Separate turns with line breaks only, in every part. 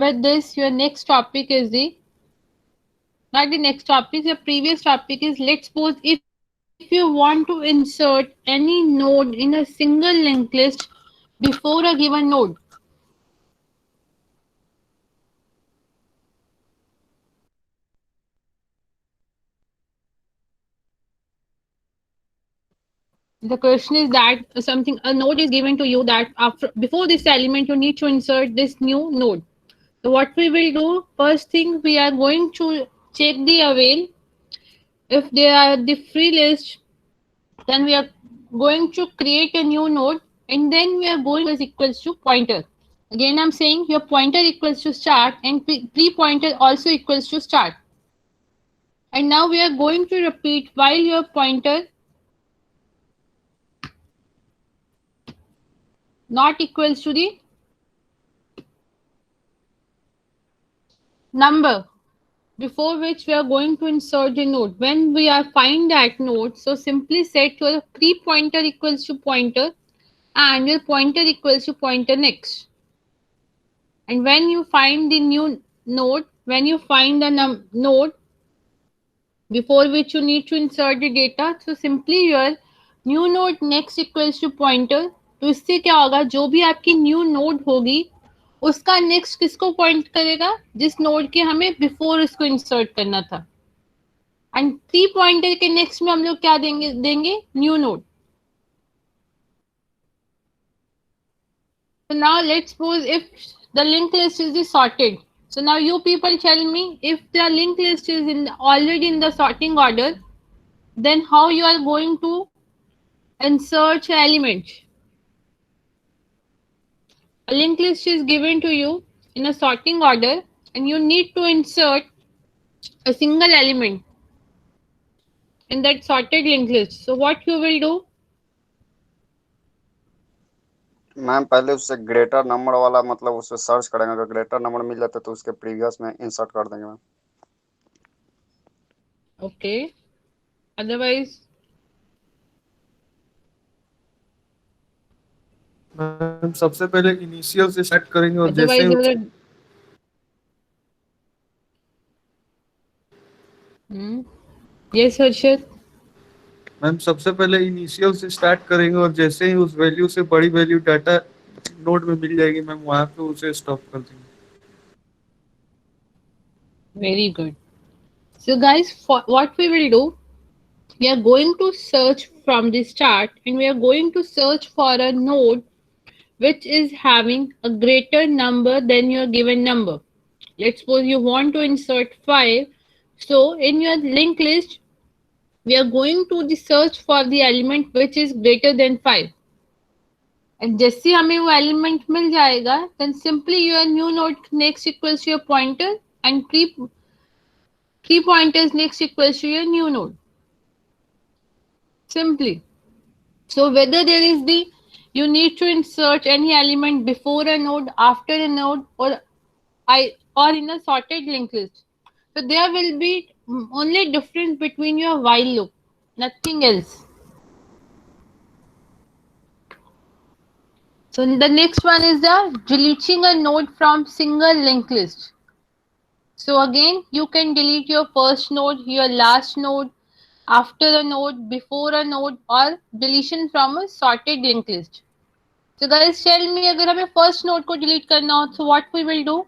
with this, your next topic is not the next topic, the previous topic is, let's suppose if you want to insert any node in a single linked list before a given node. The question is that something, a node is given to you that after before this element you need to insert this new node. So what we will do, first thing we are going to check the avail. If they are the free list, then we are going to create a new node, and then we are going is equals to pointer. Again I'm saying your pointer equals to start and pre pointer also equals to start. And now we are going to repeat while your pointer not equals to the number before which we are going to insert the node. When we are find that node, so simply set your pre pointer equals to pointer and your pointer equals to pointer next. And when you find the new node, when you find the node before which you need to insert the data, so simply your new node next equals to pointer. तो इससे क्या होगा, जो भी आपकी new node होगी उसका next किसको पॉइंट करेगा, जिस नोड के हमें बिफोर उसको इंसर्ट करना था. एंड प्री पॉइंटर के नेक्स्ट में हम लोग क्या देंगे new node. So now let's suppose if the linked list is sorted. So now you people tell me, if the linked list is already in the sorting order, then how you are going to insert element. A linked list is given to you in a sorting order and you need to insert a single element in that sorted linked list. So what you will do?
Ma'am पहले उससे greater number वाला मतलब उससे search करेंगे, अगर greater number मिल जाता है तो उसके प्रीवियस में इंसर्ट कर देंगे मैम.
ओके, अदरवाइज
मैम सबसे पहले इनिशियल से स्टार्ट करेंगे और जैसे
यस हर्षद.
मैम सबसे पहले इनिशियल से स्टार्ट करेंगे और जैसे ही उस वैल्यू से बड़ी वैल्यू डाटा नोड में मिल जाएगी मैम, वहां पे उसे स्टॉप कर देंगे.
Very good. So guys, for what we will do, we are going to search from the start and we are going to search for a node which is having a greater number than your given number. Let's suppose you want to insert 5. So in your linked list, we are going to the search for the element which is greater than 5. And जैसे हमें वो element मिल जाएगा, then simply your new node next equals to your pointer and pre pointers next equals to your new node. Simply. So whether there is you need to insert any element before a node, after a node, or in a sorted linked list. So there will be only difference between your while loop, nothing else. So the next one is the deleting a node from single linked list. So again, you can delete your first node, your last node, after a node, before a node, or deletion from a sorted linked list. So guys, tell me, अगर हमें first node को delete करना हो, so what we will do?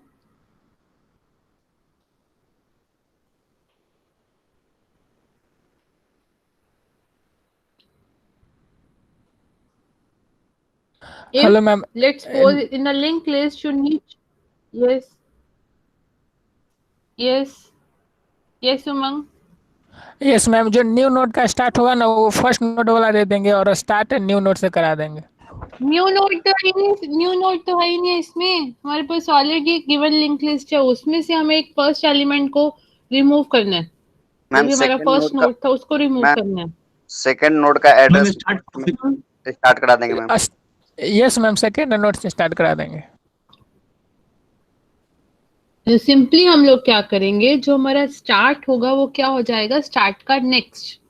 Hello, ma'am.
Let's suppose in a linked list you need. Yes. Yes, Umang.
Yes ma'am, जो new node का start होगा ना वो फर्स्ट नोड वाला दे देंगे और स्टार्ट न्यू नोड से करा देंगे.
न्यू नोड तो है ही नहीं इसमें. हमारे पास ऑलरेडी गिवन लिंक लिस्ट है, उसमें से हमें एक फर्स्ट एलिमेंट को रिमूव करना है.
मैम
हमारा फर्स्ट नोड था उसको रिमूव करना है.
सेकंड नोड का एड्रेस स्टार्ट करा देंगे ma'am.
Yes ma'am, second node से स्टार्ट करा देंगे.
तो सिंपली हम लोग क्या करेंगे, जो हमारा स्टार्ट होगा वो क्या हो जाएगा, स्टार्ट का नेक्स्ट.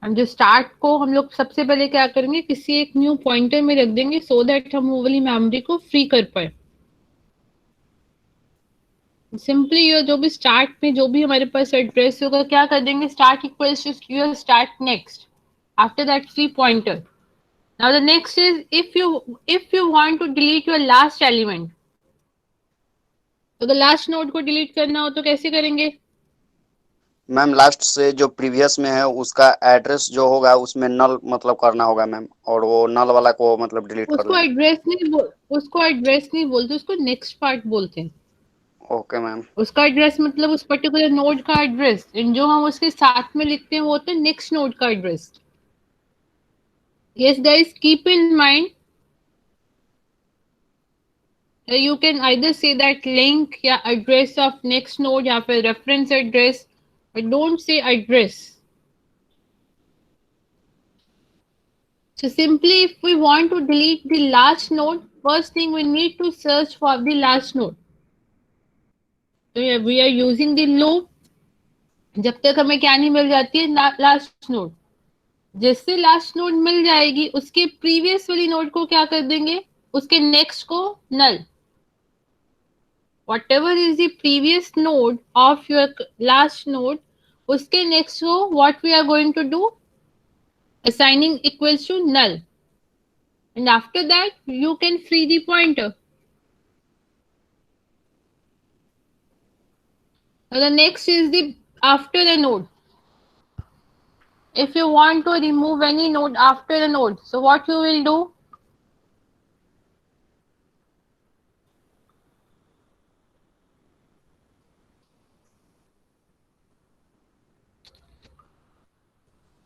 हम जो स्टार्ट को हम लोग सबसे पहले क्या करेंगे, किसी एक न्यू पॉइंटर में रख देंगे सो दैट हम वो वाली मेमोरी को फ्री कर पाए। सिंपली ये जो भी स्टार्ट में जो भी हमारे पास एड्रेस होगा क्या कर देंगे, start equals to your start next, after that free pointer. Now the next is if you want to delete your last element, तो अगर लास्ट नोड को डिलीट करना हो तो कैसे करेंगे?
मैम लास्ट से जो प्रीवियस में है उसका एड्रेस जो होगा उसमें नल मतलब करना होगा मैम, और वो नल वाला को मतलब डिलीट कर
उसको
लेंगे।
एड्रेस नहीं बोलते, उसको नेक्स्ट पार्ट बोलते हैं।
Okay ma'am.
उसका एड्रेस मतलब उस पर्टिकुलर नोड का एड्रेस, जो हम उसके साथ में लिखते हैं वो होता है नेक्स्ट नोड का address. Yes guys, keep in mind you can either say that link या address of next node या फिर reference address, but don't say address. So simply if we want to delete the last node, first thing we need to search for the last node. So yeah, we are using the loop जब तक हमें क्या नहीं मिल जाती है last node. जैसे last node मिल जाएगी उसके प्रीवियस वाली नोड को क्या कर देंगे, उसके नेक्स्ट को नल। whatever is the previous node of your last node, उसके next को what we are going to do, assigning equals to null, and after that you can free the pointer. Now the next is the after the node. If you want to remove any node after the node, so what you will do,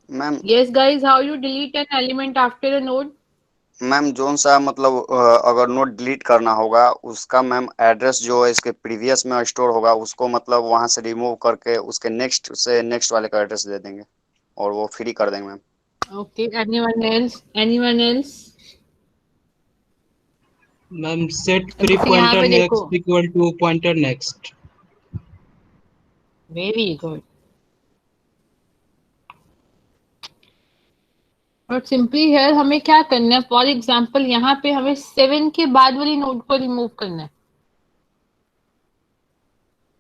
ma'am
yes guys, how you delete an element after a node?
Ma'am zone सा मतलब अगर note delete करना होगा उसका ma'am address जो है इसके previous में स्टोर होगा उसको मतलब वहां से रिमूव करके उसके नेक्स्ट से नेक्स्ट वाले का एड्रेस दे देंगे और वो फ्री कर देंगे ma'am.
Okay, anyone else?
Ma'am set free
जैसे यहाँ
पॉइंटर
पे देखो,
next equal to pointer next.
Very good. और सिंपली हियर हमें क्या करना है, फॉर एग्जांपल यहाँ पे हमें 7 के बाद वाली नोड को रिमूव करना है।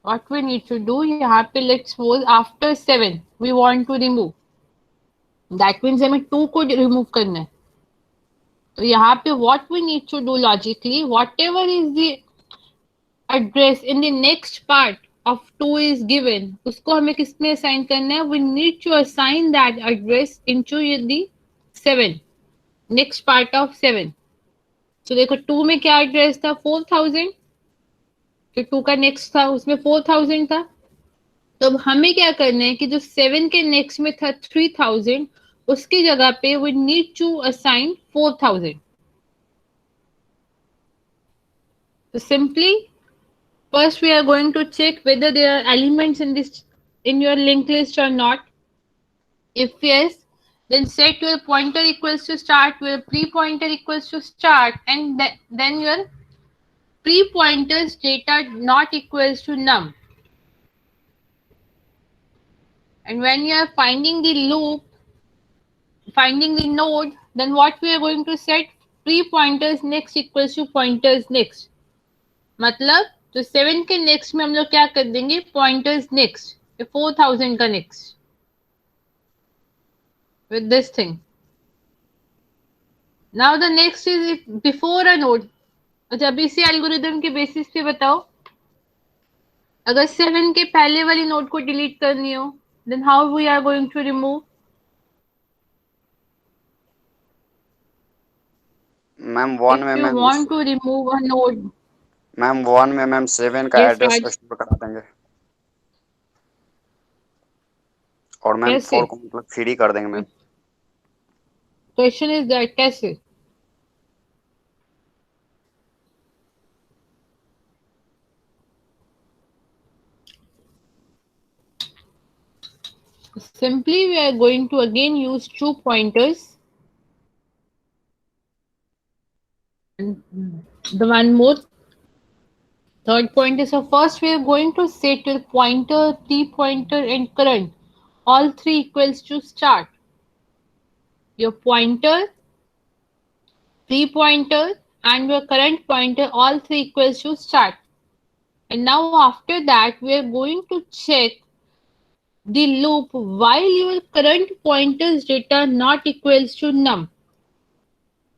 What we need to do, यहाँ पे let's suppose after 7 we want to remove, that means हमें 2 को रिमूव करना है। तो यहाँ पे what we need to do logically, whatever is the address in the next part of 2 is given, उसको हमें किस में असाइन करना है, we need to assign that address into the 7, next part of 7. So देखो 2 में क्या address था, 4000, जो 2 का नेक्स्ट था उसमें 4000 था। तो अब हमें क्या करना है कि जो 7 के नेक्स्ट में था 3000, उसकी जगह पे we need to assign 4000. So simply first we are going to check whether there are elements in your linked list or not. If yes, then set your pointer equals to start, your pre-pointer equals to start, and then your pre-pointers data not equals to num. And when you are finding the loop, finding the node, then what we are going to set, pre-pointers next equals to pointers next. मतलब तो 7 के next में हम लोग क्या कर देंगे, pointers next, 4000 का next with this thing. Now the next is before a node. अच्छा अब इसी एल्गोरिथम के बेसिस पे बताओ, अगर 7 के पहले वाली नोड को डिलीट करनी हो, then how we are going to remove?
Ma'am 1 में
If you
ma'am
want to remove a node,
ma'am 1 में मैम 7 का
Yes,
एड्रेस
Raj.
स्टोर करा देंगे और मैम
कैसे?
4 को मतलब फ्री कर देंगे मैम।
क्वेश्चन इज दैट कैसे? Simply we are going to again use 2 pointers, and the one more third pointer. So first we are going to set your pointer, pre-pointer and current, all 3 equals to start. your pointer, pre-pointer, and your current pointer, all three equals to start. And now after that, we are going to check the loop while your current pointer's data not equals to num.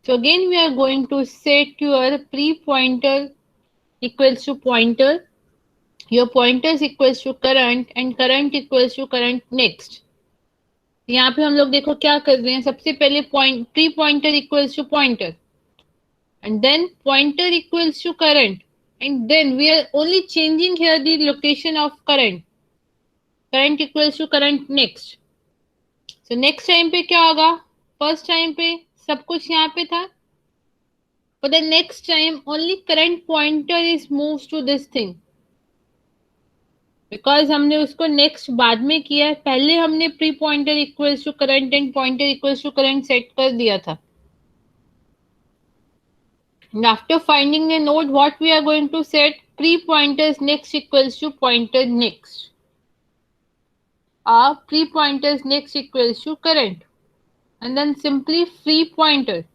So again, we are going to set your pre-pointer equals to pointer, your pointers equals to current, and current equals to current next. यहाँ पे हम लोग देखो क्या कर रहे हैं, सबसे पहले pre pointer equals to pointer and then pointer equals to current, and then we are only changing here the location of current. Current equals to current next. So next time पे क्या होगा, first time पे सब कुछ यहाँ पे था, for the next time only current pointer is moves to this thing, because हमने उसको next बाद में किया है, पहले हमने pre pointer equals to current and pointer equals to current set कर दिया था. And after finding the node, what we are going to set, pre-pointers next equals to pointer next. Or pre-pointers next equals to current. And then simply free pointer.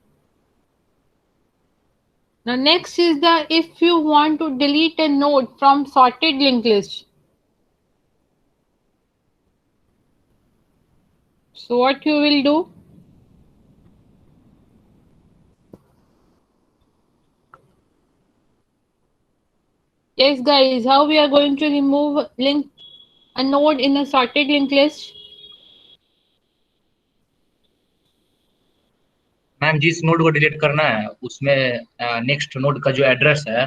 Now next is the, if you want to delete a node from sorted linked list. So what you will do? Yes guys, how we are going to remove a node in a sorted linked list?
Ma'am जिस node को delete करना है उसमें next node का जो address है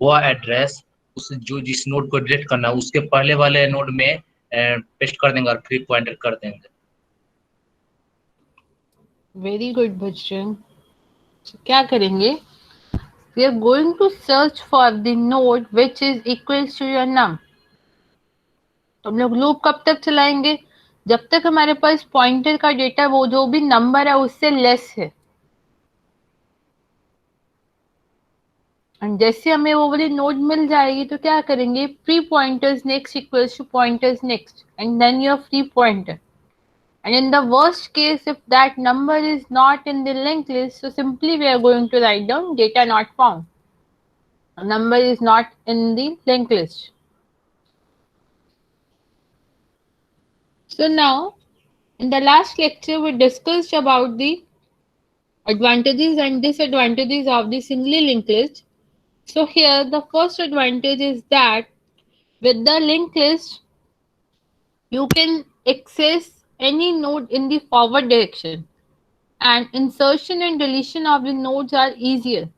वो address उस जो जिस नोड को डिलीट करना है उसके पहले वाले नोड में पेस्ट कर देंगे और फ्री पॉइंटर कर देंगे.
Very good Bachchan. क्या करेंगे, we are going to search for the node which is equals to your num. तो हम लोग लूप कब तक चलाएंगे, जब तक हमारे पास पॉइंटर का डेटा वो जो भी नंबर है उससे लेस है. एंड जैसे हमें वो वाली नोड मिल जाएगी तो क्या करेंगे, pre pointers next equals to pointers next and then your free pointer. And in the worst case, if that number is not in the linked list, so simply we are going to write down data not found. A number is not in the linked list. So now, in the last lecture, we discussed about the advantages and disadvantages of the singly linked list. So here, the first advantage is that with the linked list, you can access any node in the forward direction, and insertion and deletion of the nodes are easier.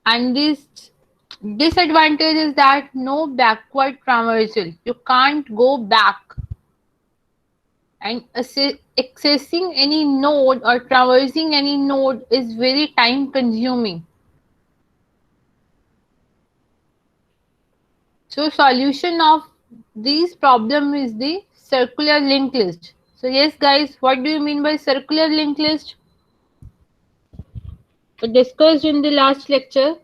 And this disadvantage is that no backward traversal. You can't go back, and accessing any node or traversing any node is very time consuming. So solution of these problem is the circular linked list. So yes guys, what do you mean by circular linked list? We discussed in the last lecture.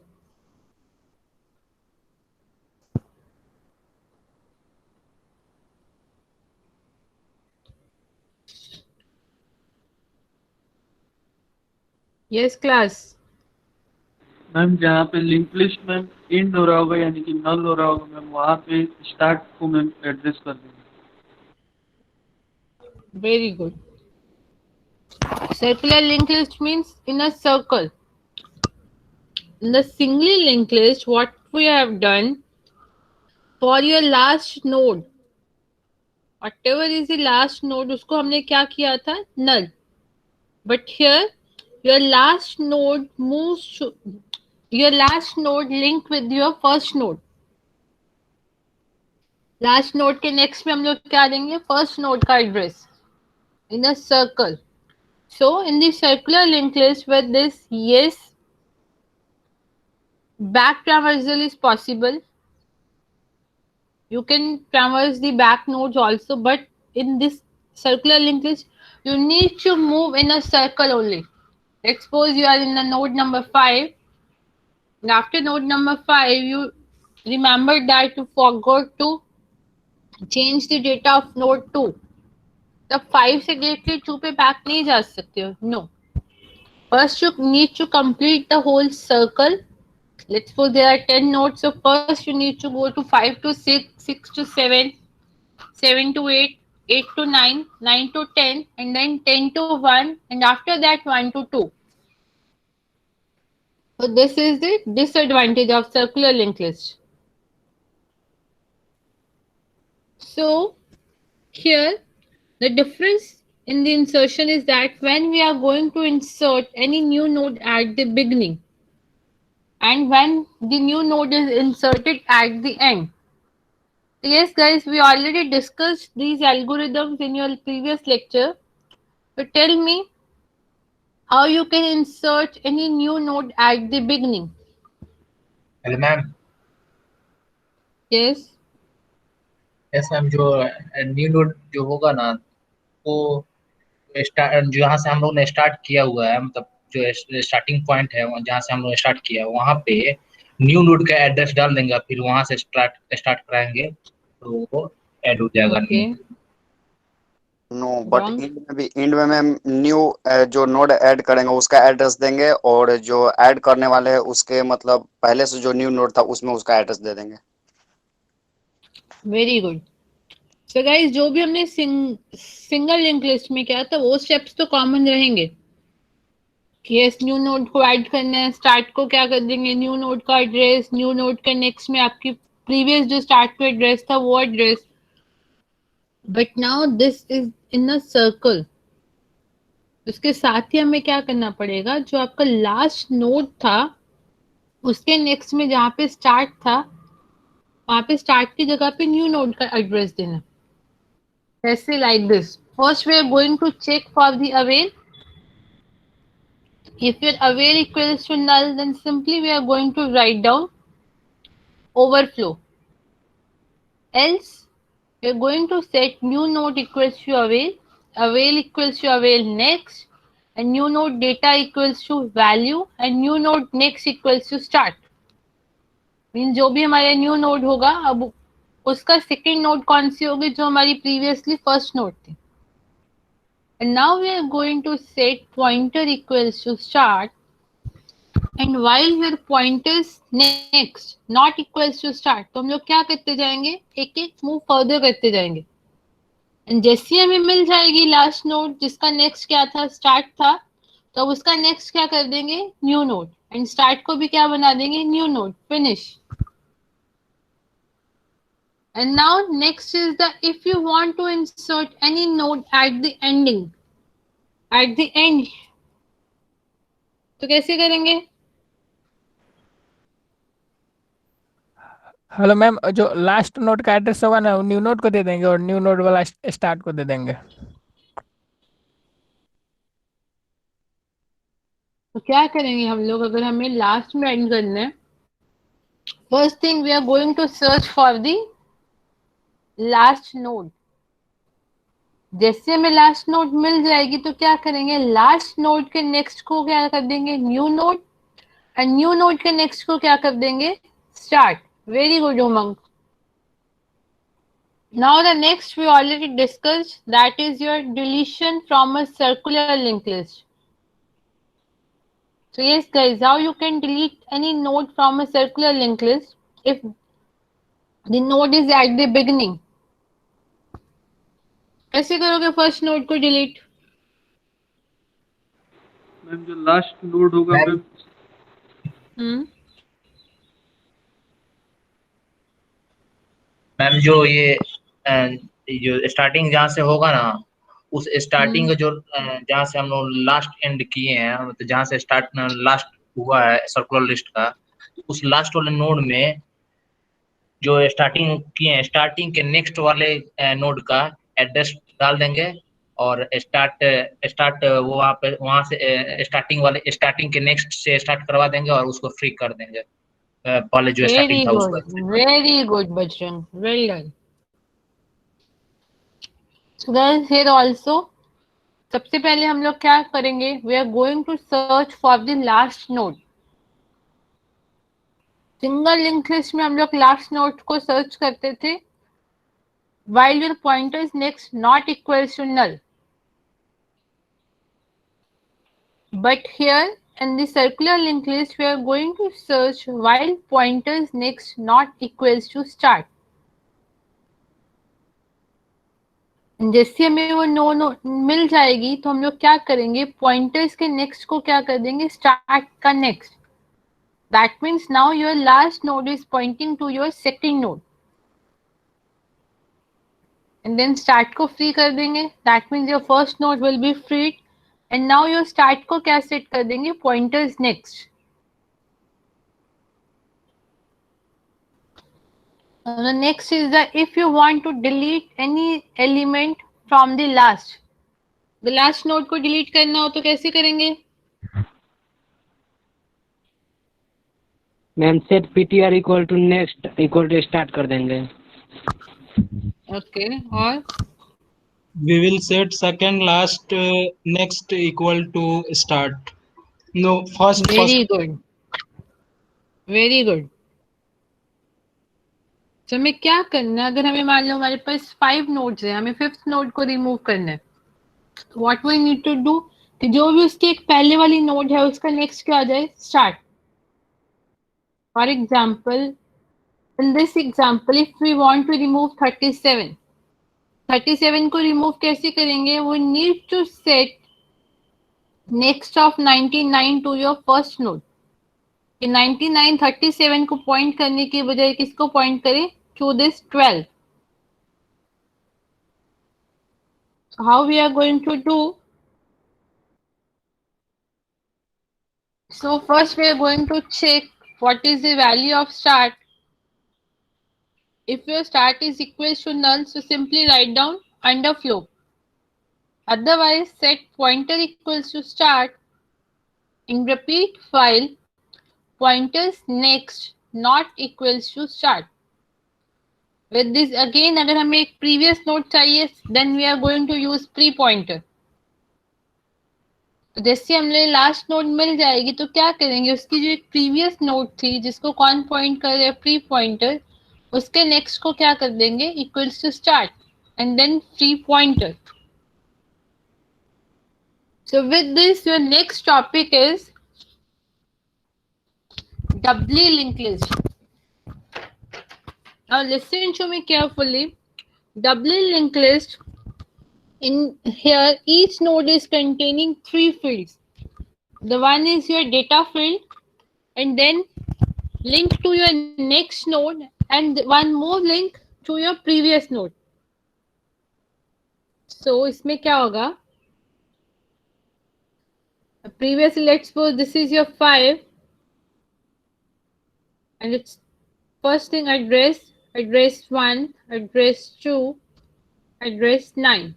Yes class.
Ma'am जहाँ पे link list ma'am and हो रहा होगा यानी कि नल हो रहा होगा मैम, वहाँ पे स्टार्ट को मैम एड्रेस कर देंगे.
Very good. Circular linked list means in a circle. In the singly linked list, what we have done, for your last node, whatever is the last node, उसको हमने क्या किया था, null. But here, your last node moves to, your last node link with your first node. Last node के next में हम लोग क्या देंगे, first node का address in a circle. So in the circular linked list with this, yes, back traversal is possible. You can traverse the back nodes also, but in this circular linked list, you need to move in a circle only. Let's suppose you are in the node number 5. And after node number 5, you remember that you forgot to change the data of node 2. तब 5 से directly 2 पे back नहीं जा सकते हो, no. First you need to complete the whole circle. Let's suppose there are 10 nodes, so first you need to go to 5 to 6, 6 to 7, 7 to 8, 8 to 9, 9 to 10, and then 10 to 1, and after that 1 to 2. So this is the disadvantage of circular linked list. So here the difference in the insertion is that when we are going to insert any new node at the beginning and when the new node is inserted at the end. Yes guys, we already discussed these algorithms in your previous lecture. So tell me how you can insert any new node at the beginning.
Hello ma'am.
Yes.
Yes ma'am, जो new node जो होगा ना, वो जो यहाँ से हम लोग ने स्टार्ट किया हुआ है, मतलब जो स्टार्टिंग पॉइंट है जहाँ से हम लोग स्टार्ट किया है, वहाँ पे न्यू नोड का एड्रेस डाल देंगे, फिर वहाँ से स्टार्ट कराएंगे तो वो ऐड हो जाएगा।
Okay.
No, but
Wrong.
End में मैम न्यू जो नोड ऐड करेंगे उसका एड्रेस देंगे, और जो ऐड करने वाले हैं उसके मतलब पहले से जो न्यू नोड था उसमें उसका एड्रेस दे देंगे।
Very good. सो गाइस, जो भी हमने सिंगल लिंक लिस्ट में किया था वो स्टेप्स तो कॉमन रहेंगे कि यस न्यू नोड को ऐड करना है, स्टार्ट को क्या कर देंगे, न्यू नोड का एड्रेस, न्यू नोड के नेक्स्ट में आपकी प्रीवियस जो स्टार्ट का एड्रेस था वो address. But now this is in a circle. उसके साथ ही हमें क्या करना पड़ेगा, जो आपका लास्ट नोड था उसके नेक्स्ट में जहाँ पे स्टार्ट था वहां पे स्टार्ट की जगह पे न्यू नोड का एड्रेस देना। ऐसे like this. First we are going to check for the avail. If your avail equals to null, then simply we are going to write down overflow. Else, we are going to set new node equals to avail equals to avail next, and new node data equals to value, and new node next equals to start. Mean जो भी हमारे new node होगा अब उसका second node कौन सी होगी, जो हमारी प्रीवियसली फर्स्ट नोड थी. And now we are going to set pointer equals to start, and while your pointers next not equals to start, तो हम लोग क्या करते जाएंगे, एक एक मूव फर्दर करते जाएंगे. एंड जैसे हमें मिल जाएगी लास्ट नोड जिसका नेक्स्ट क्या था, स्टार्ट था, तो अब उसका नेक्स्ट क्या कर देंगे, न्यू नोड, एंड स्टार्ट को भी क्या बना देंगे, new node. Finish. And now next is the, if you want to insert any node at the ending, at the end, तो कैसे करेंगे.
हेलो मैम, जो लास्ट नोड का एड्रेस होगा ना वो न्यू नोड को दे देंगे और न्यू नोड वाला स्टार्ट को दे देंगे.
तो क्या करेंगे हम लोग, अगर हमें लास्ट में एंड करना है, first thing we are going to search for the last node. जैसे हमें लास्ट नोड मिल जाएगी तो क्या करेंगे, लास्ट नोड के नेक्स्ट को क्या कर देंगे, new node, and new node के नेक्स्ट को क्या कर देंगे, start. Very good Umang. Now the next we already discussed, that is your deletion from a circular linked list. So yes guys, how you can delete any node from a circular linked list if the node is at the beginning. कैसे करोगे first node को delete.
Ma'am जो last node होगा ma'am,
ma'am जो जो starting जहाँ से होगा ना, उस स्टार्टिंग जो जहाँ से हम लोग लास्ट एंड किए हैं, मतलब जहाँ से स्टार्ट लास्ट हुआ है सर्कुलर लिस्ट का, उस लास्ट वाले नोड में जो स्टार्टिंग किए हैं, स्टार्टिंग के नेक्स्ट वाले नोड का एड्रेस डाल देंगे और स्टार्ट वहाँ से स्टार्टिंग के नेक्स्ट से स्टार्ट करवा देंगे और उसको फ्री कर देंगे पहले जो स्टार्टिंग था उसको.
Very good Bajrang, well done. So guys, here also सबसे पहले हम लोग क्या करेंगे, we are going to search for the last node. Single link list में हम लोग लास्ट नोड को सर्च करते थे, while your pointer is next not equals to null. But here in the circular linked list, we are going to search while pointer is next not equals to start. जैसे हमें वो no मिल जाएगी तो हम लोग क्या करेंगे, पॉइंटर्स के नेक्स्ट को क्या कर देंगे, स्टार्ट का next. That means now your last node is pointing to your second node and then start को फ्री कर देंगे. That means your first node will be freed and now your start को क्या सेट कर देंगे, pointers next. The next is that if you want to delete any element from the last node को delete करना हो तो कैसे करेंगे?
Ma'am set ptr equal to next equal to start कर देंगे.
Okay, और
We will set second last next equal to start. No, first.
very good, very good. तो हमें क्या करना है, अगर हमें मान लो हमारे पास 5 नोड्स है, हमें 5th नोड को रिमूव करना है, what we need to do कि जो भी उसकी एक पहले वाली नोड है उसका नेक्स्ट क्या आ जाए, start. For example in this example if we want to remove 37 को रिमूव कैसे करेंगे, वो need to set next of 99 to your first node. 99 37 को पॉइंट करने के बजाय किसको पॉइंट करें, to this 12. So how we are going to do? So first we are going to check what is the value of start. If your start is equal to null, so simply write down underflow. Otherwise set pointer equals to start in repeat file pointers next not equals to start. With this again अगर हमें एक previous node चाहिए then we are going to use pre pointer. तो जैसे हमें last node मिल जाएगी तो क्या करेंगे, उसकी जो एक प्रीवियस नोड थी जिसको कौन पॉइंट कर रहे हैं, प्री पॉइंटर, उसके नेक्स्ट को क्या कर देंगे, equals to start and then pre pointer. So with this your next topic is doubly linked list. Now listen to me carefully. Doubly linked list, in here each node is containing 3 fields. The one is your data field and then link to your next node and one more link to your previous node. So इसमें क्या होगा, previously let's suppose this is your 5 and it's first thing address 1, address 2, address 9.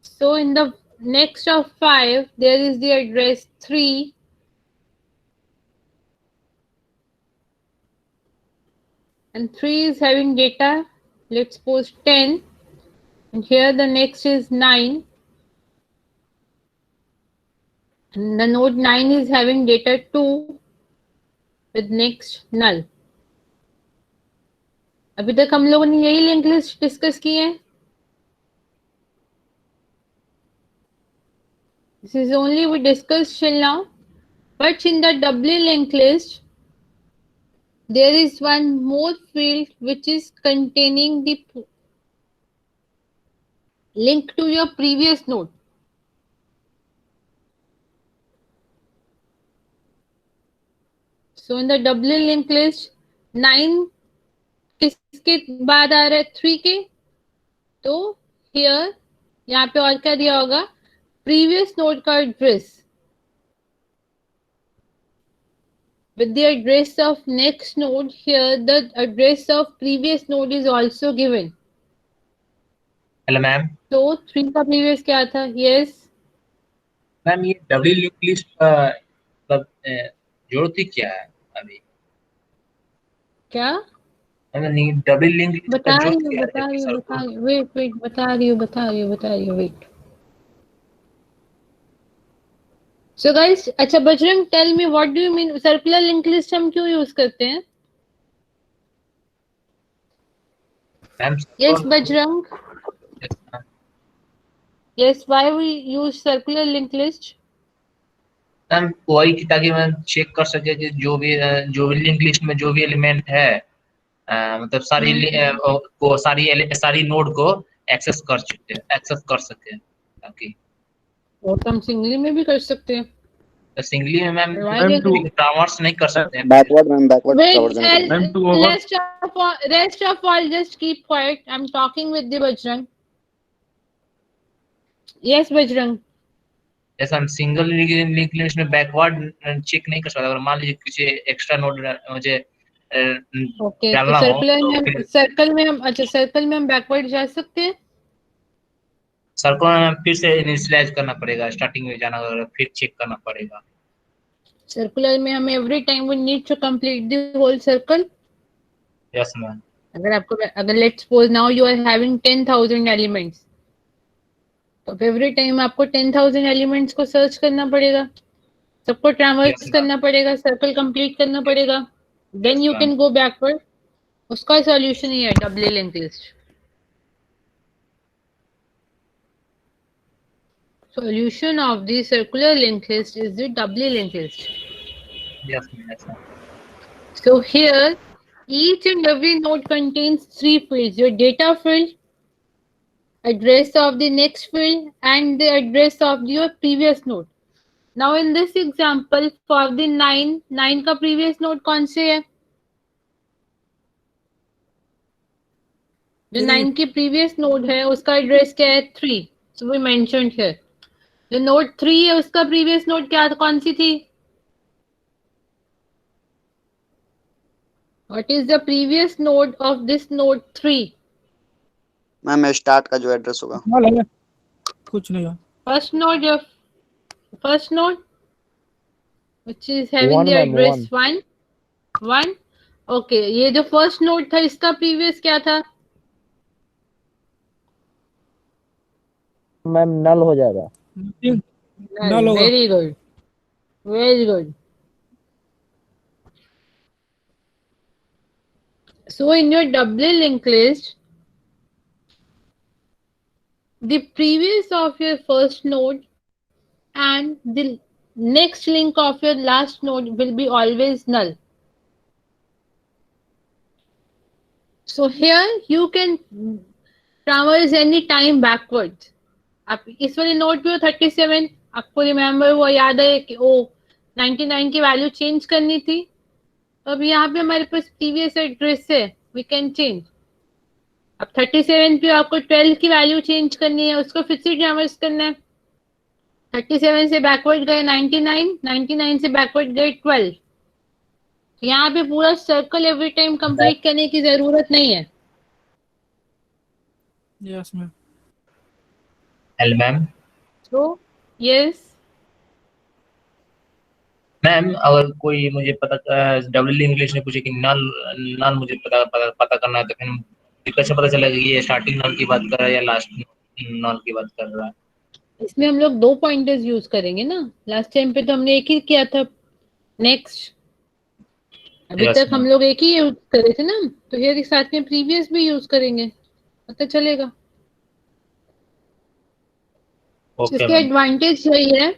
So in the next of 5 there is the address 3, and 3 is having data, let's suppose 10, and here the next is 9, and the node 9 is having data 2 with next null. अभी तक हम लोगों ने यही link list discuss की है. This is only we discussed till now, but in the doubly linked list there is one more field which is containing the link to your previous node. So in the doubly linked list 9 किसके बाद आ रहा है, 3 के, तो here यहाँ पे और क्या दिया होगा, previous node का address with the address of next node. Here the address of previous node is also given.
Hello ma'am.
तो 3 का previous क्या था, yes
मैम ये डबली लिंक लिस्ट का मतलब जरूरत ही क्या है अभी,
क्या
डबल लिंक लिस्ट
बता रही हूँ, वेट बता रही हूँ वेट. So guys, अच्छा Bajrang, tell me what do you mean circular link list हम क्यों यूज करते हैं?
Ma'am
Yes, Bajrang.
Ma'am
Yes, why we use circular linked list?
वही कि ताकि मैं चेक कर सके कि जो भी लिंक लिस्ट में जो भी एलिमेंट है मतलब सारी नोड को एक्सेस कर सके ताकि
और तो हम सिंगली में भी कर सकते हैं।
सिंगली में ma'am
Why
ma'am
then?
To
transverse नहीं कर सकते हैं
backward ma'am, backward
Wait,
traversal करेंगे।
Ma'am to over
rest of all, just keep quiet. I'm talking with the Bajrang. Yes, Bajrang.
जैसे हम सिंगल लिंक लिस्ट में backward check नहीं कर सकते। अगर मान लीजिए किसी एक्स्ट्रा नोड मुझे
ओके, तो
डालना हो तो फिर
सर्कल में हम बैकवर्ड जा सकते हैं।
सर्कल में फिर से इनिशियलाइज करना पड़ेगा, स्टार्टिंग में जाना होगा, फिर चेक करना पड़ेगा।
सर्कुलर में हमें every time we need to complete the whole circle.
Yes ma'am.
अगर let's suppose now you are having 10,000 elements, तो एवरी टाइम आपको 10,000 एलिमेंट्स को सर्च करना पड़ेगा, सबको ट्रैवर्स
Yes,
करना पड़ेगा, सर्कल कंप्लीट करना पड़ेगा, then you
ma'am.
Can go backward. उसका सॉल्यूशन ही है doubly link list. Solution of the circular linked list is the doubly linked list.
Yes, ma'am.
So here, each and every node contains 3 fields: your data field, address of the next field, and the address of your previous node. Now in this example, for the 9 का previous node कौन से है? जो 9 की previous node है उसका address क्या है? 3. So we mentioned here. जो node 3 है उसका previous node क्या कौन सी थी? What is the previous node of this node 3?
Ma'am start का जो एड्रेस होगा,
कुछ नहीं
First node which is having the address 1. Okay, ये जो first node था इसका previous क्या था?
मैम नल हो जाएगा।
Null होगा।
Very good. So in your doubly linked list, the previous of your first node and the next link of your last node will be always null. So here you can traverse any time backwards. आप इस वाले note पे हो 37, आपको remember हुआ, याद है कि ओ 99 की वैल्यू चेंज करनी थी, तो अब यहाँ पे हमारे पास प्रीवियस एड्रेस है, वी कैन चेंज। अब 37 पे आपको 12 की वैल्यू चेंज करनी है, उसको फिर से ट्रावर्स करना है। 37 से बैकवर्ड गए 99, 99 से बैकवर्ड गए 12। यहाँ पे पूरा सर्कल एवरी टाइम कंप्लीट करने की जरूरत नहीं है।
Yes ma'am.
Hello ma'am.
तो यस
मैम, अगर कोई मुझे पता डबल लिंक लिस्ट में पूछे कि नल मुझे पता करना है, तो फिर कैसे पता चलेगा कि ये स्टार्टिंग नल की बात कर रहा है या लास्ट नल की बात कर रहा है?
इसमें हम लोग 2 पॉइंटर्स यूज करेंगे ना। लास्ट टाइम पे तो हमने एक ही किया था, नेक्स्ट। अभी
Yes,
तक हम
ma'am.
लोग एक ही यूज करे थे ना, तो ये साथ में प्रीवियस भी यूज करेंगे, पता चलेगा।
Okay,
इसके
ma'am.
एडवांटेज यही है,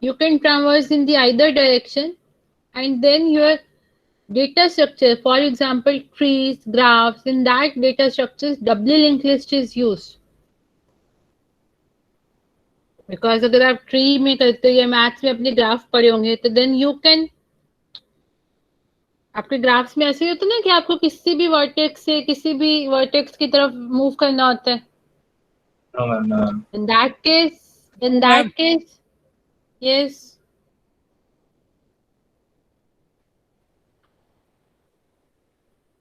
you can traverse in the either direction and then your data structure, for example trees, graphs, in that data structures doubly linked list is used. Because अगर आप tree में करते हो या मैथ्स में अपने ग्राफ पढ़े होंगे, तो देन यू कैन, आपके ग्राफ्स में ऐसे होता है ना कि आपको किसी भी वर्टेक्स से किसी भी वर्टेक्स की तरफ मूव करना होता है।
No, ma'am, no, ma'am.
In that case, yes.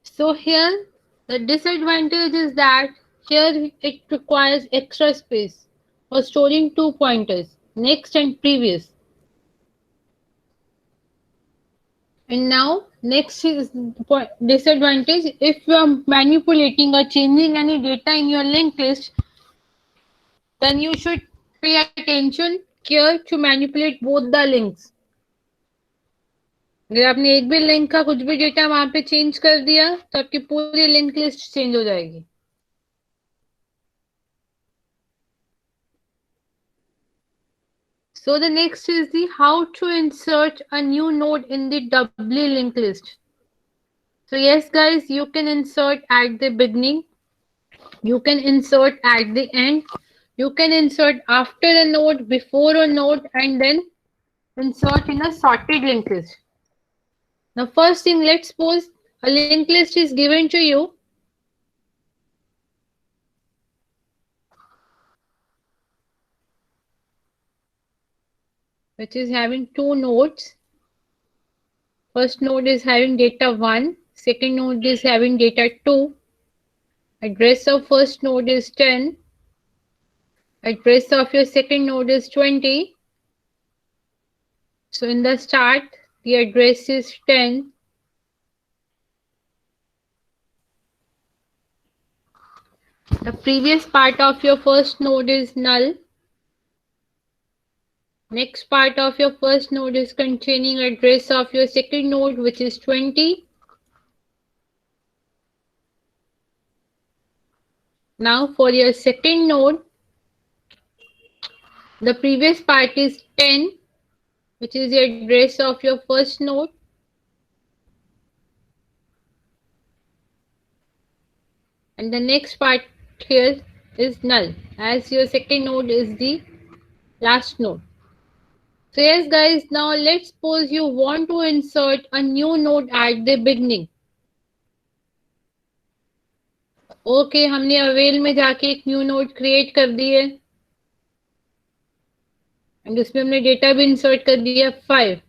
So here the disadvantage is that here it requires extra space for storing 2 pointers, next and previous. And now next is disadvantage, if you are manipulating or changing any data in your linked list, then you should pay attention here to manipulate both the links. अगर आपने एक भी link का कुछ भी data वहां पे change कर दिया तो आपकी पूरी लिंक लिस्ट चेंज हो जाएगी। So the next is the how to insert a new node in the doubly linked list. So yes, guys, you can insert at the beginning, you can insert at the end, you can insert after a node, before a node, and then insert in a sorted linked list. Now, first thing, let's suppose a linked list is given to you. Which is having two nodes. First node is having data 1, second node is having data 2. Address of first node is 10. Address of your second node is 20. So in the start, the address is 10. The previous part of your first node is null. Next part of your first node is containing address of your second node, which is 20. Now for your second node, the previous part is 10, which is the address of your first node. And the next part here is null, as your second node is the last node. So yes guys, now let's suppose you want to insert a new node at the beginning. Okay, हमने avail में जाके एक new node create कर दी है and उसमें हमने data भी insert कर दिया 5.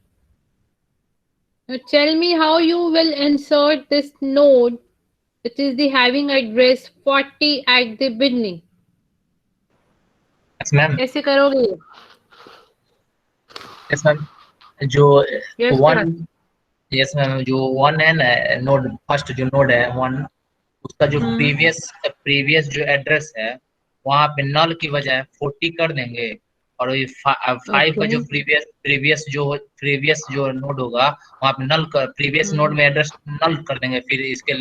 Now tell me how you will insert this node which is the having address 40 at the beginning.
Yes, ma'am.
कैसे करोगे?
Yes, ma'am. जो
Yes,
वन यस मैम, जो वन है ना नोड, फर्स्ट जो नोड है वन, उसका जो प्रीवियस जो एड्रेस है वहाँ पे नल की बजाय 40 कर देंगे, और ये 5 का जो प्रीवियस जो नोड होगा वहाँ पे नल कर, प्रीवियस नोड में एड्रेस नल कर देंगे, फिर इसके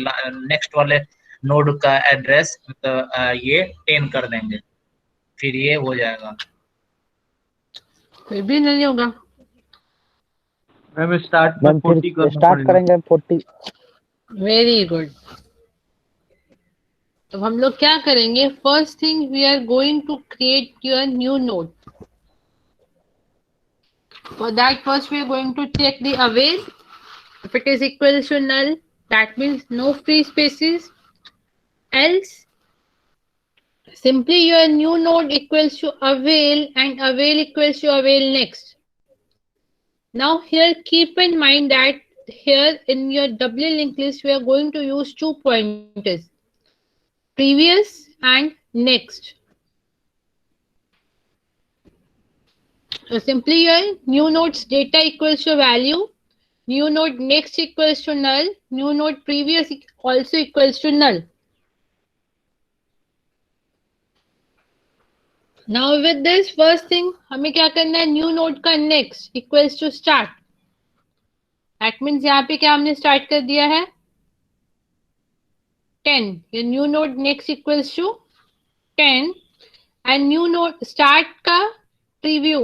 नेक्स्ट वाले नोड का एड्रेस ये 10 कर देंगे, फिर ये हो जाएगा।
फिर भी नहीं होगा
मैम स्टार्ट में 40 करना
स्टार्ट करेंगे 40।
Very good. तो हम लोग क्या करेंगे, first thing we are going to create your new node. For that first we are going to check the avail, if it is equal to null that means no free spaces, else simply your new node equals to avail and avail equals to avail next. Now here keep in mind that here in your doubly linked list we are going to use 2 pointers, previous and next. So simply your new node's data equals to value, new node next equals to null, new node previous also equals to null. Now with this first thing हमें क्या करना है, new node का next equals to start. That means यहाँ पे क्या हमने start कर दिया है 10, ये new node next equals to 10 and new node start का प्रीव्यू,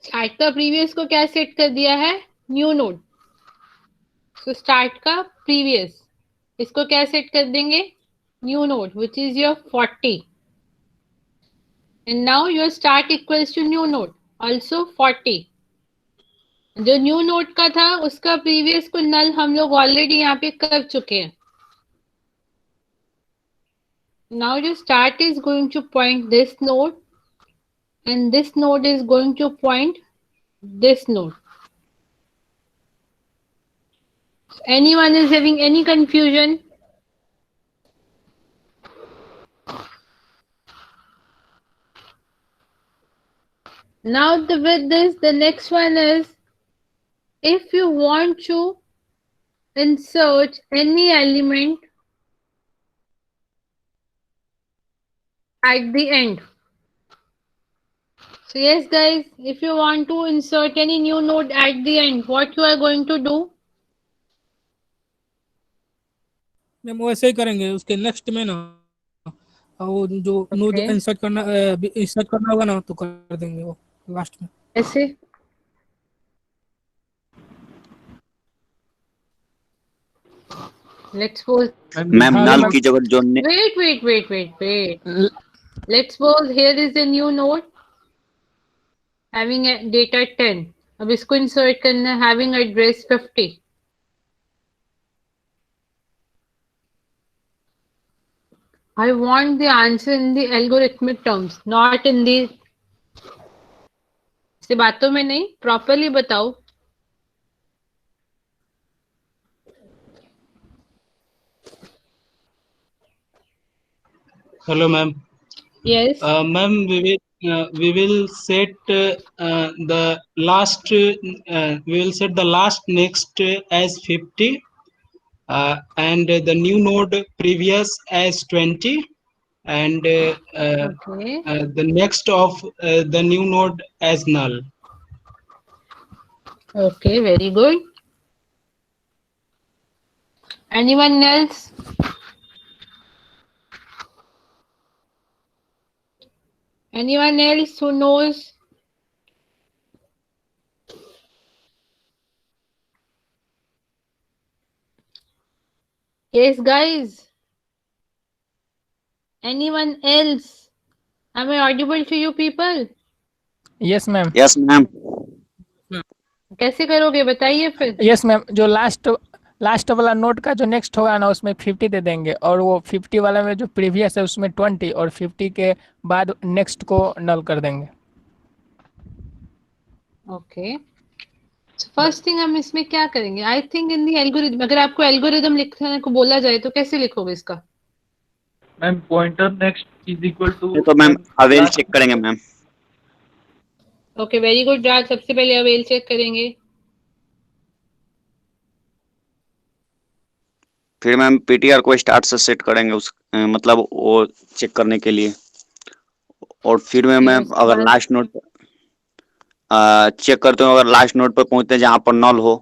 स्टार्ट का प्रीवियस को क्या सेट कर दिया है न्यू नोड, सो स्टार्ट का प्रीवियस इसको क्या सेट कर देंगे new node which is your 40 and now your start equals to new node also 40। जो न्यू नोड का था उसका प्रीवियस को नल हम लोग ऑलरेडी यहाँ पे कर चुके हैं। now your start is going to point this node and this node is going to point this node. Anyone is having any confusion? Now with this, the next one is, if you want to insert any element at the end. So yes guys, if you want to insert any new node at the end, what you are going to do?
Ma'am वैसे ही करेंगे, उसके next में ना वो जो node insert करना होगा ना तो कर देंगे वो। लास्ट में
ऐसे let's suppose
मैम
हाँ
नल
मैम
की जगह जो
wait let's suppose here is a new node having a data 10. अब इसको insert करना है having address 50. I want the answer in the algorithmic terms, not in the से बातों में नहीं, properly बताओ.
Hello, ma'am.
Yes.
Ma'am, we will set the last we will set the last next as 50 and the new node previous as 20 and
Okay.
the next of the new node as null.
Okay, very good. Anyone else? Anyone else who knows? Yes, guys. Anyone else? Am I audible to you people?
Yes ma'am
yes ma'am.
कैसे करोगे बताइए फिर?
Yes ma'am जो last वाला note का जो next होगा ना उसमें 50 दे देंगे और वो 50 वाला में जो प्रीवियस है उसमें 20 और 50 के बाद नेक्स्ट को नल कर देंगे।
ओके, फर्स्ट थिंग हम इसमें क्या करेंगे? I think in the algorithm, अगर आपको एल्गोरिथम लिखने को बोला जाए तो कैसे लिखोगे इसका?
Ma'am pointer next is equal to
तो मैम अवेल चेक करेंगे ma'am.
Okay, very good Raj, सबसे पहले अवेल चेक करेंगे।
फिर मैम पीटीआर को स्टार्ट से सेट करेंगे उस मतलब वो चेक करने के लिए। और फिर में मैम
उसके
अगर
बाद
लास्ट नोट चेक करते हो, अगर लास्ट नोट पर पहुंचते हैं जहां पर नल हो,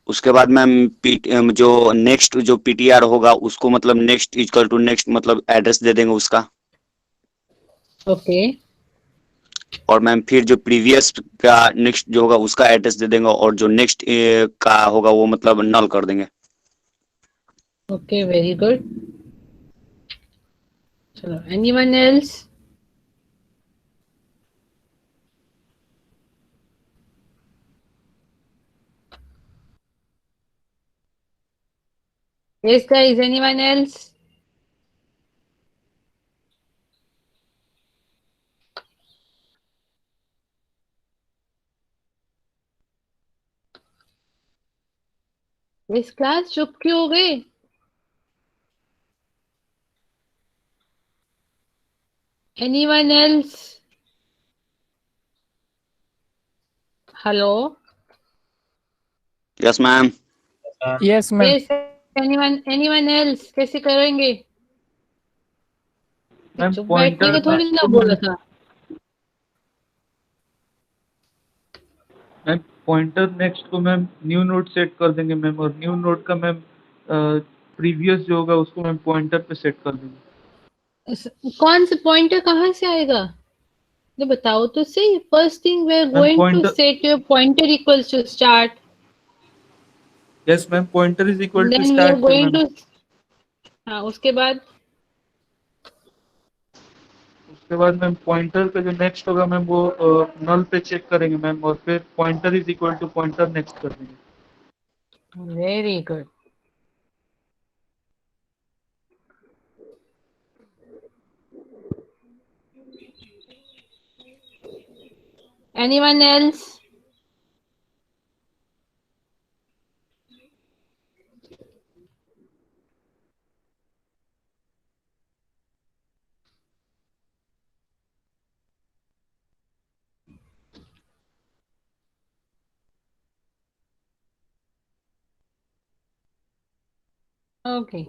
उसके बाद मैम जो नेक्स्ट जो पीटीआर होगा उसको मतलब नेक्स्ट इक्वल टू नेक्स्ट मतलब एड्रेस दे देंगे उसका।
ओके
और मैम फिर जो प्रीवियस का नेक्स्ट जो होगा उसका एड्रेस दे देंगे और जो नेक्स्ट का होगा वो मतलब नल कर देंगे।
Okay, very good. चलो, anyone else? Yes, guys, anyone else? इस क्लास चुप क्यों हो गए? Anyone else? Hello?
Yes ma'am.
Yes ma'am
Yes, anyone else? कैसे करेंगे?
मैम
चुप बैठने
पॉइंटर
का थोड़ी ना बोला था।
मैम पॉइंटर नेक्स्ट को मैम न्यू नोड सेट कर देंगे मैम, और न्यू नोड का मैम प्रीवियस जो होगा उसको मैम पॉइंटर पे सेट कर देंगे।
कौन सा पॉइंटर कहाँ से आएगा? तो बताओ तो सही। First thing we are
ma'am
going to
pointer,
set your pointer equals to start,
yes ma'am pointer is equal to
then we are
start पे
गोइंग
मैम।
टू, हाँ उसके बाद
उसके बाद मैम पॉइंटर पे जो नेक्स्ट होगा मैम वो नल पे चेक करेंगे मैम, और फिर pointer is equal to pointer next कर देंगे।
Very good. Anyone else? Okay.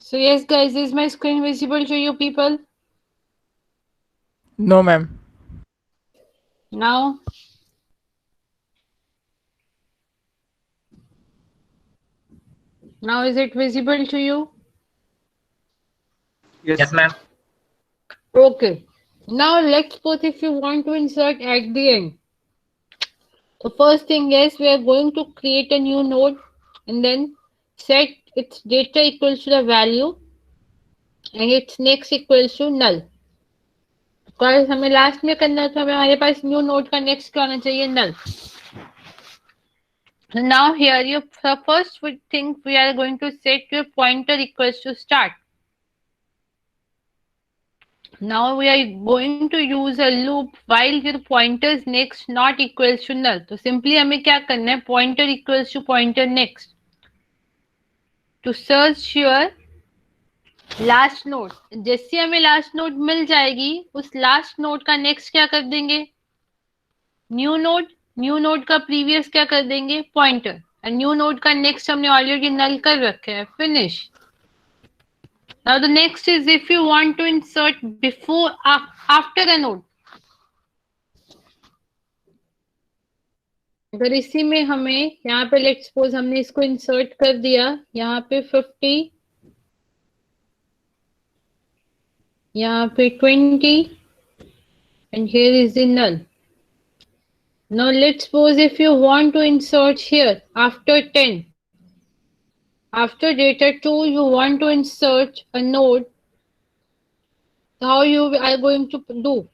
So yes, guys, is my screen visible to you people
no ma'am
now? Now is it visible to you?
Yes, ma'am.
Okay. Now let's suppose if you want to insert at the end. The first thing is we are going to create a new node and then set its data equals to the value and its next equals to null. Because हमें last में करना था हमारे पास new node का next क्या होना चाहिए null. So now here you first thing we are going to set your pointer equals to start. Now we are going to use a loop while your pointer is next not equals to null. तो simply हमें क्या करना है pointer equals to pointer next. To search your last node. जैसे हमें last node मिल जाएगी उस last node का next क्या कर देंगे new node का previous क्या कर देंगे pointer. और new node का next हमने already null कर रखे हैं. Finish. Now the next is if you want to insert before after a node. अगर इसी में हमें यहाँ पे लेट्स सपोज हमने इसको इंसर्ट कर दिया यहाँ पे 50 यहाँ पे 20 and here is the null. Now let's suppose if you want to insert here after 10, after data 2 you want to insert a node, how you are going to do?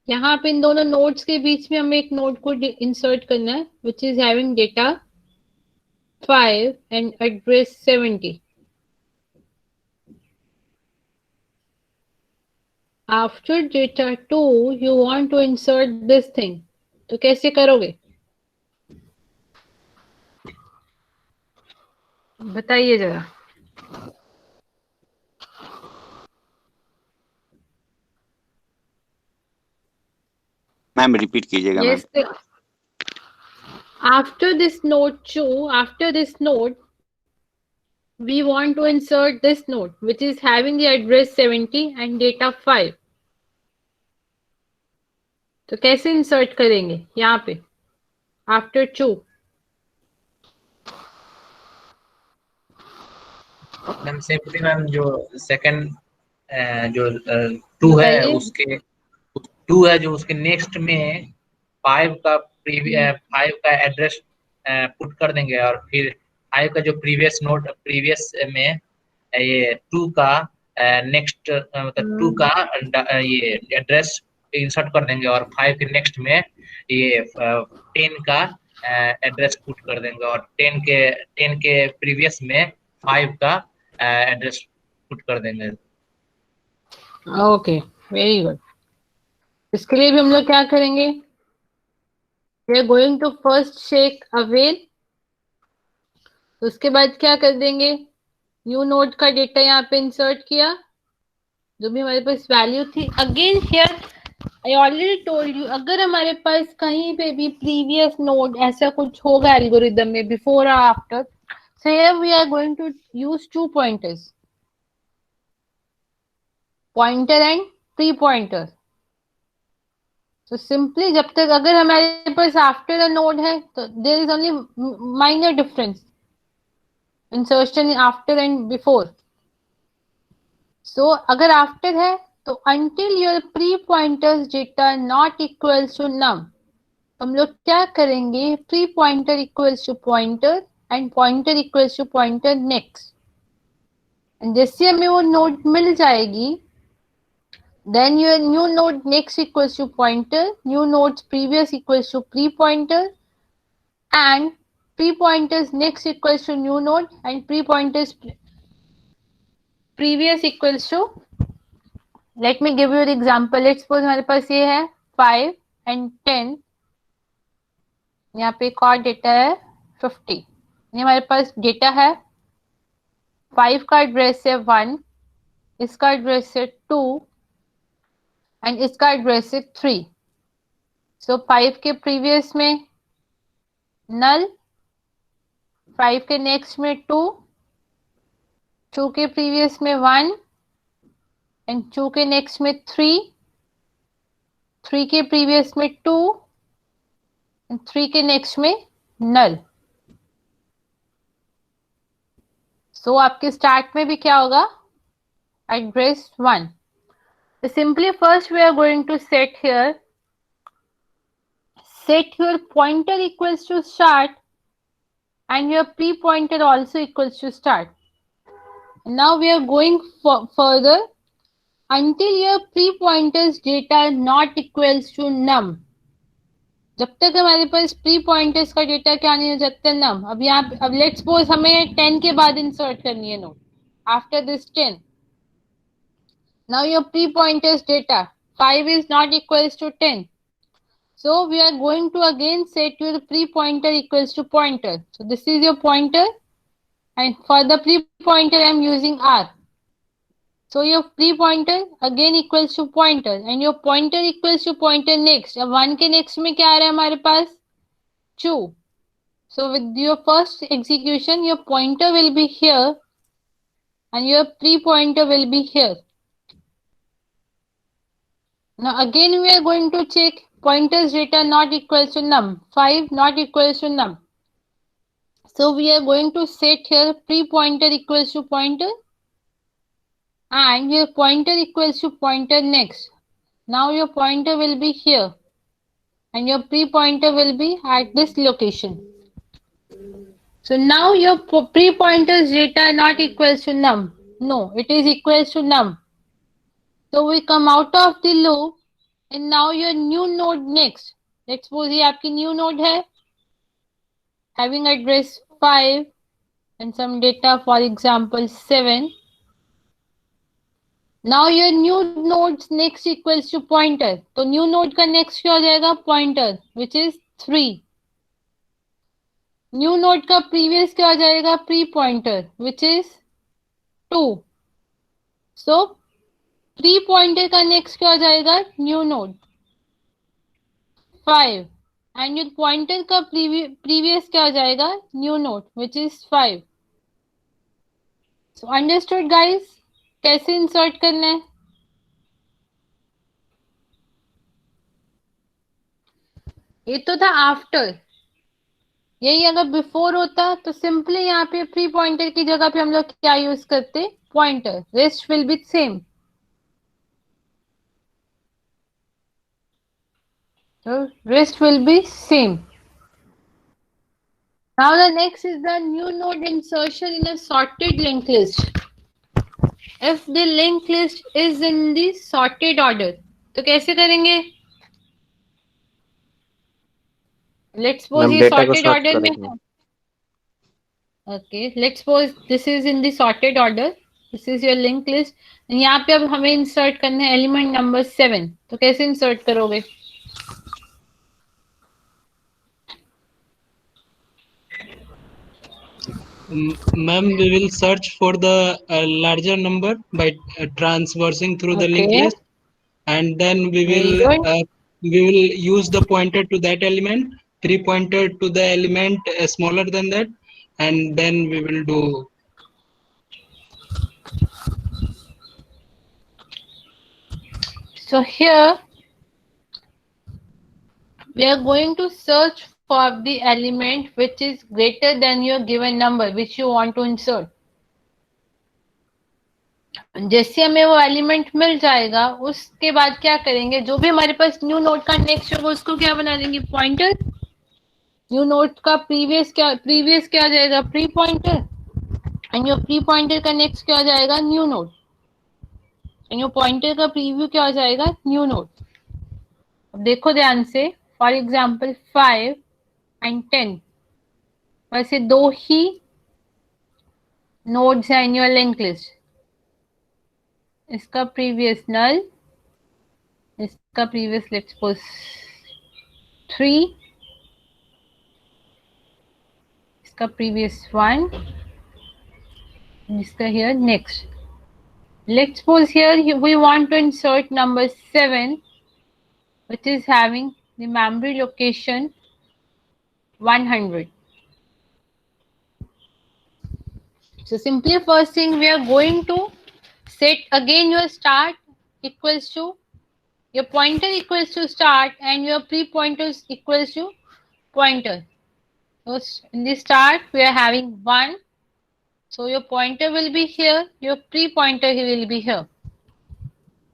यहाँ पे इन दोनों नोड्स के बीच में हमें एक नोड को insert करना है which is having data 5 and address 70. After data 2 you want to insert this thing. तो कैसे करोगे बताइए जरा.
मैम रिपीट कीजिएगा ma'am.
Yes. After this node 2, after this node, we want to insert this node, which is having the address 70 and data 5. तो कैसे insert करेंगे यहाँ पे after 2?
मैम सिंपली मैम जो सेकंड जो 2 है उसके 2 है जो उसके नेक्स्ट में 5 का 5 का एड्रेस पुट कर देंगे और फिर 5 का जो प्रीवियस में ये 2 का नेक्स्ट मतलब 2 का ये एड्रेस इंसर्ट कर देंगे और 5 के नेक्स्ट में ये 10 का एड्रेस पुट कर देंगे और 10 के प्रीवियस में 5 का एड्रेस पुट कर देंगे.
Okay very good. इसके लिए भी हम लोग क्या करेंगे we are going to first check avail. उसके बाद क्या कर देंगे न्यू नोड का डेटा यहाँ पे इंसर्ट किया जो भी हमारे पास वैल्यू थी. Again here I already told you अगर हमारे पास कहीं पे भी प्रीवियस नोड ऐसा कुछ होगा एल्गोरिदम में बिफोर और after. So here we are going to use 2 pointers, pointer and pre-pointer. So simply जब तक अगर हमारे पास after a node है तो there is only minor difference insertion after and before. So अगर after है तो until your pre-pointers data not equals to num हम लोग क्या करेंगे pre-pointer equals to pointer and pointer equals to pointer next. And जैसे हमें वो नोड मिल जाएगी then your new node next equals to pointer, new node's previous equals to pre-pointer and pre-pointer's next equals to new node and pre-pointer's previous equals to, let me give you an example. Let's suppose हमारे पास ये है 5 and 10, यहाँ पे एक और data है 50. ये हमारे पास डेटा है 5 का एड्रेस है 1, इसका एड्रेस है 2 एंड इसका एड्रेस है 3. सो 5 के प्रीवियस में नल, 5 के नेक्स्ट में 2, 2 के प्रीवियस में 1 एंड 2 के नेक्स्ट में 3, 3 के प्रीवियस में 2 एंड 3 के नेक्स्ट में null. So आपके start में भी क्या होगा? Address 1. So simply first we are going to set here, set your pointer equals to start and your pre-pointer also equals to start. Now we are going further until your pre-pointers data not equals to num. जब तक हमारे पास pre pointers का data क्या नहीं हो जाता नम. अब यहाँ अब लेट्स सपोज हमें 10 के बाद इंसर्ट करनी है note after this 10. Now your pre pointers data 5 is not equals to 10. So we are going to again set your pre-pointer equals to pointer. So this is your pointer and for the pre-pointer I am using R. So your pre-pointer again equals to pointer and your pointer equals to pointer next. अब 1 के next में क्या आ रहा है हमारे पास 2. So with your first execution your pointer will be here and your pre-pointer will be here. Now again we are going to check pointers data not equals to num. 5 not equals to num. So we are going to set here pre-pointer equals to pointer and your pointer equals to pointer next. Now your pointer will be here and your pre-pointer will be at this location. So now your pre-pointer's data not equals to num. No, it is equals to num. So we come out of the loop and now your new node next. Let's suppose ये आपकी new node है having address 5 and some data for example 7. Now your new node's next equals to pointer. तो new node का next क्या हो जाएगा pointer which is 3. New node का previous क्या हो जाएगा pre pointer which is 2. So pre pointer का next क्या हो जाएगा new node 5 and your pointer का previous क्या हो जाएगा new node which is 5. So understood guys? कैसे इंसर्ट करना है? ये तो था आफ्टर. यही अगर बिफोर होता तो सिंपली यहाँ पे प्री पॉइंटर की जगह पे हम लोग क्या यूज करते pointer. Rest will be same. Rest will be same. Now the next is the new node insertion in a sorted linked list. If the linked list is in the sorted order, तो कैसे करेंगे? Let's suppose ये sorted order में है. Okay, let's suppose this is in the sorted order. This is your linked list. यहाँ पे अब हमें insert करना है element number 7. तो कैसे insert करोगे?
Ma'am, we will search for the larger number by transversing through the linked list, and then we will use the pointer to that element, pre-pointer to the element smaller than that, and then we will do.
So here we are going to search for the element which is greater than your given number which you want to insert. जैसे हमें वो element मिल जाएगा उसके बाद क्या करेंगे जो भी हमारे पास न्यू नोड का नेक्स्ट होगा उसको क्या बना देंगे पॉइंटर. न्यू नोड का प्रीवियस क्या आ जाएगा pre pointer and your pre pointer का नेक्स्ट क्या आ जाएगा new node and your pointer का प्रीव्यू क्या आ जाएगा न्यू नोड. अब देखो ध्यान से फॉर एग्जाम्पल 5 एंड 10 वैसे 2 ही नोड्स हैं इन योर लिंक लिस्ट. इसका प्रीवियस नल, इसका प्रीवियस लेट्स सपोज 3, इसका प्रीवियस 1, इसका here next. Let's suppose here we want to insert number 7 which is having the memory location 100. So simply first thing we are going to set again your start equals to your pointer equals to start and your pre-pointers equals to pointer. So in the start, we are having 1. So your pointer will be here, your pre-pointer will be here.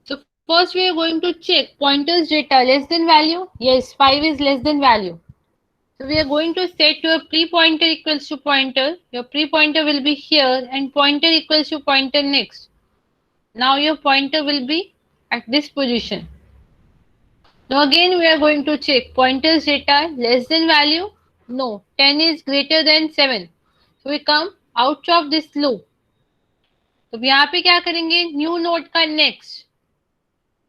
So first we are going to check pointer's data less than value. Yes, 5 is less than value. So we are going to set your pre-pointer equals to pointer. Your pre-pointer will be here and pointer equals to pointer next. Now your pointer will be at this position. Now again we are going to check pointer's data less than value. No, 10 is greater than 7. So we come out of this loop. तो यहाँ पे क्या करेंगे, new node का next,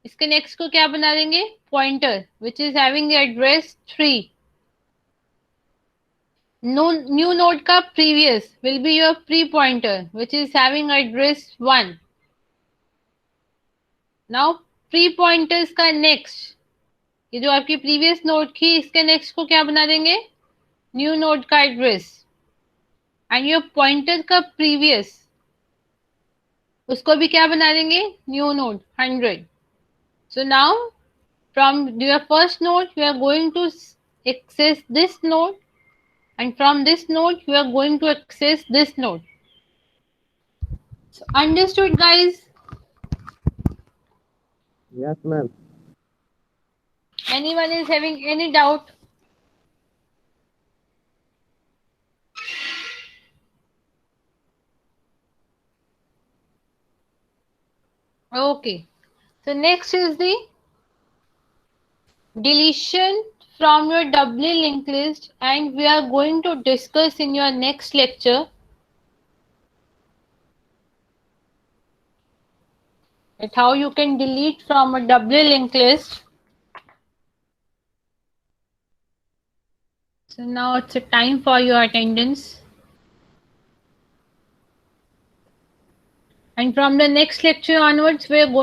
इसके next को क्या बना देंगे, pointer which is having address 3. New node का previous will be your pre pointer which is having address 1. Now pre pointers का नेक्स्ट, ये जो आपकी प्रीवियस नोड थी इसके नेक्स्ट को क्या बना देंगे, न्यू नोड का एड्रेस. एंड योर पॉइंटर का प्रीवियस उसको भी क्या बना देंगे, new node 100. So now from your first node you are going to access this node, and from this node you are going to access this node. So understood guys?
Yes, ma'am.
Anyone is having any doubt? Okay. So next is the deletion from your doubly linked list, and we are going to discuss in your next lecture at how you can delete from a doubly linked list. So now it's a time for your attendance. And from the next lecture onwards, we are going